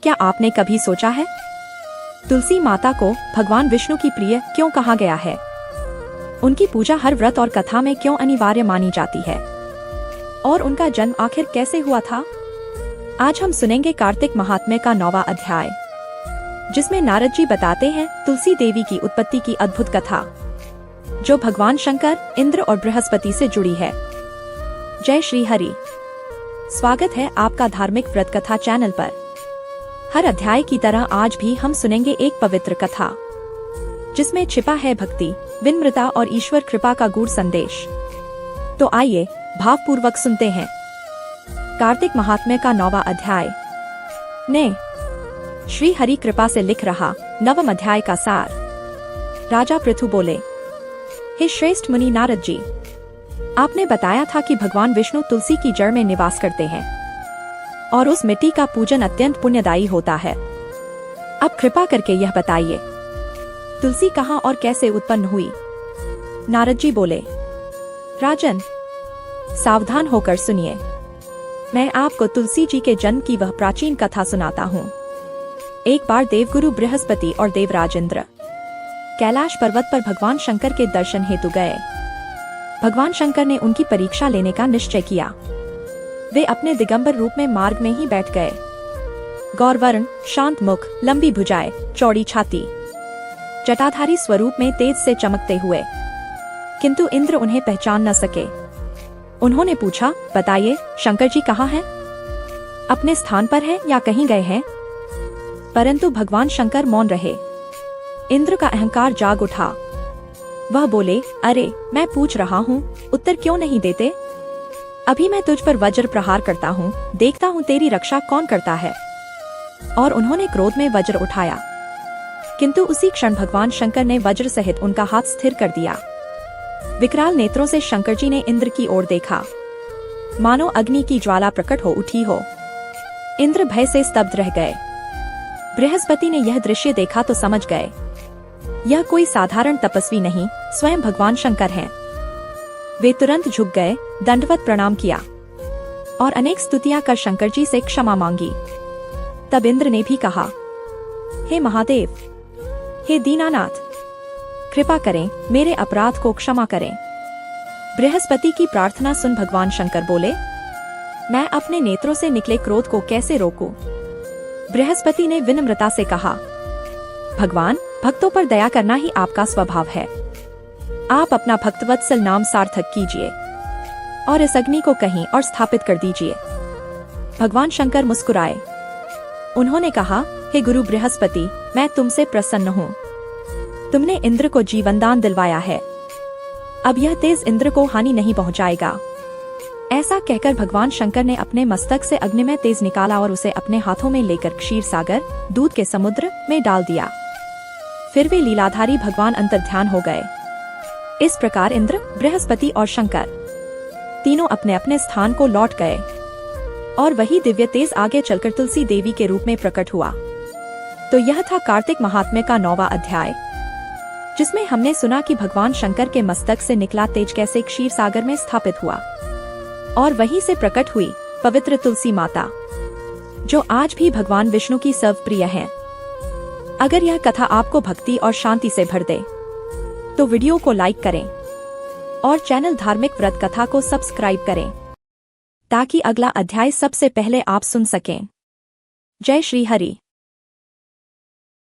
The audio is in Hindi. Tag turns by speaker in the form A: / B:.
A: क्या आपने कभी सोचा है तुलसी माता को भगवान विष्णु की प्रिय क्यों कहा गया है? उनकी पूजा हर व्रत और कथा में क्यों अनिवार्य मानी जाती है? और उनका जन्म आखिर कैसे हुआ था? आज हम सुनेंगे कार्तिक महात्म्य का 9वां अध्याय, जिसमें नारद जी बताते हैं तुलसी देवी की उत्पत्ति की अद्भुत कथा, जो भगवान शंकर, इंद्र और बृहस्पति से जुड़ी है। जय श्री हरि। स्वागत है आपका धार्मिक व्रत कथा चैनल पर। हर अध्याय की तरह आज भी हम सुनेंगे एक पवित्र कथा, जिसमें छिपा है भक्ति, विनम्रता और ईश्वर कृपा का गूढ़ संदेश। तो आइए भावपूर्वक सुनते हैं कार्तिक महात्म्य का 9वां अध्याय। ने श्री हरि कृपा से लिख रहा 9वां अध्याय का सार। राजा पृथु बोले, हे श्रेष्ठ मुनि नारद जी, आपने बताया था कि भगवान विष्णु तुलसी की जड़ में निवास करते हैं और उस मिट्टी का पूजन अत्यंत पुण्यदायी होता है। अब कृपा करके यह बताइए, तुलसी कहाँ और कैसे उत्पन्न हुई? नारद जी बोले, राजन, सावधान होकर सुनिए। मैं आपको तुलसी जी के जन्म की वह प्राचीन कथा सुनाता हूँ। एक बार देवगुरु बृहस्पति और देवराज इंद्र कैलाश पर्वत पर भगवान शंकर के दर्शन हेतु गए। भगवान शंकर ने उनकी परीक्षा लेने का निश्चय किया। वे अपने दिगंबर रूप में मार्ग में ही बैठ गए। गौरवर्ण, शांत मुख, लंबी भुजाएं, चौड़ी छाती, जटाधारी स्वरूप में तेज से चमकते हुए, किंतु इंद्र उन्हें पहचान न सके। उन्होंने पूछा, बताइए शंकर जी कहाँ हैं? अपने स्थान पर हैं या कहीं गए हैं? परंतु भगवान शंकर मौन रहे। इंद्र का अहंकार जाग उठा। वह बोले, अरे मैं पूछ रहा हूँ, उत्तर क्यों नहीं देते? अभी मैं तुझ पर वज्र प्रहार करता हूँ, देखता हूँ तेरी रक्षा कौन करता है। और उन्होंने क्रोध में वज्र उठाया, किंतु उसी क्षण भगवान शंकर ने वज्र सहित उनका हाथ स्थिर कर दिया। विकराल नेत्रों से शंकर जी ने इंद्र की ओर देखा, मानो अग्नि की ज्वाला प्रकट हो उठी हो। इंद्र भय से स्तब्ध रह गए। बृहस्पति ने यह दृश्य देखा तो समझ गए, यह कोई साधारण तपस्वी नहीं, स्वयं भगवान शंकर हैं। वे तुरंत झुक गए, दंडवत प्रणाम किया और अनेक स्तुतियां कर शंकर जी से क्षमा मांगी। तब इंद्र ने भी कहा, हे महादेव, हे दीनानाथ, कृपा करें, मेरे अपराध को क्षमा करें। बृहस्पति की प्रार्थना सुन भगवान शंकर बोले, मैं अपने नेत्रों से निकले क्रोध को कैसे रोकूं? बृहस्पति ने विनम्रता से कहा, भगवान, भक्तों पर दया करना ही आपका स्वभाव है। आप अपना भक्तवत्सल नाम सार्थक कीजिए और इस अग्नि को कहीं और स्थापित कर दीजिए। भगवान शंकर मुस्कुराए। उन्होंने कहा, हे गुरु बृहस्पति, मैं तुमसे प्रसन्न हूँ। तुमने इंद्र को जीवनदान दिलवाया है। अब यह तेज इंद्र को हानि नहीं पहुँचाएगा। ऐसा कहकर भगवान शंकर ने अपने मस्तक से अग्निमय तेज निकाला और उसे अपने हाथों में लेकर क्षीर सागर, दूध के समुद्र में डाल दिया। फिर वे लीलाधारी भगवान अंतर्ध्यान हो गए। इस प्रकार इंद्र, बृहस्पति और शंकर तीनों अपने अपने स्थान को लौट गए और वही दिव्य तेज आगे चलकर तुलसी देवी के रूप में प्रकट हुआ। तो यह था कार्तिक महात्म्य का 9वां अध्याय, जिसमें हमने सुना कि भगवान शंकर के मस्तक से निकला तेज कैसे क्षीर सागर में स्थापित हुआ और वहीं से प्रकट हुई पवित्र तुलसी माता, जो आज भी भगवान विष्णु की सर्वप्रिय है। अगर यह कथा आपको भक्ति और शांति से भर दे तो वीडियो को लाइक करें और चैनल धार्मिक व्रत कथा को सब्सक्राइब करें, ताकि अगला अध्याय सबसे पहले आप सुन सकें। जय श्री हरि।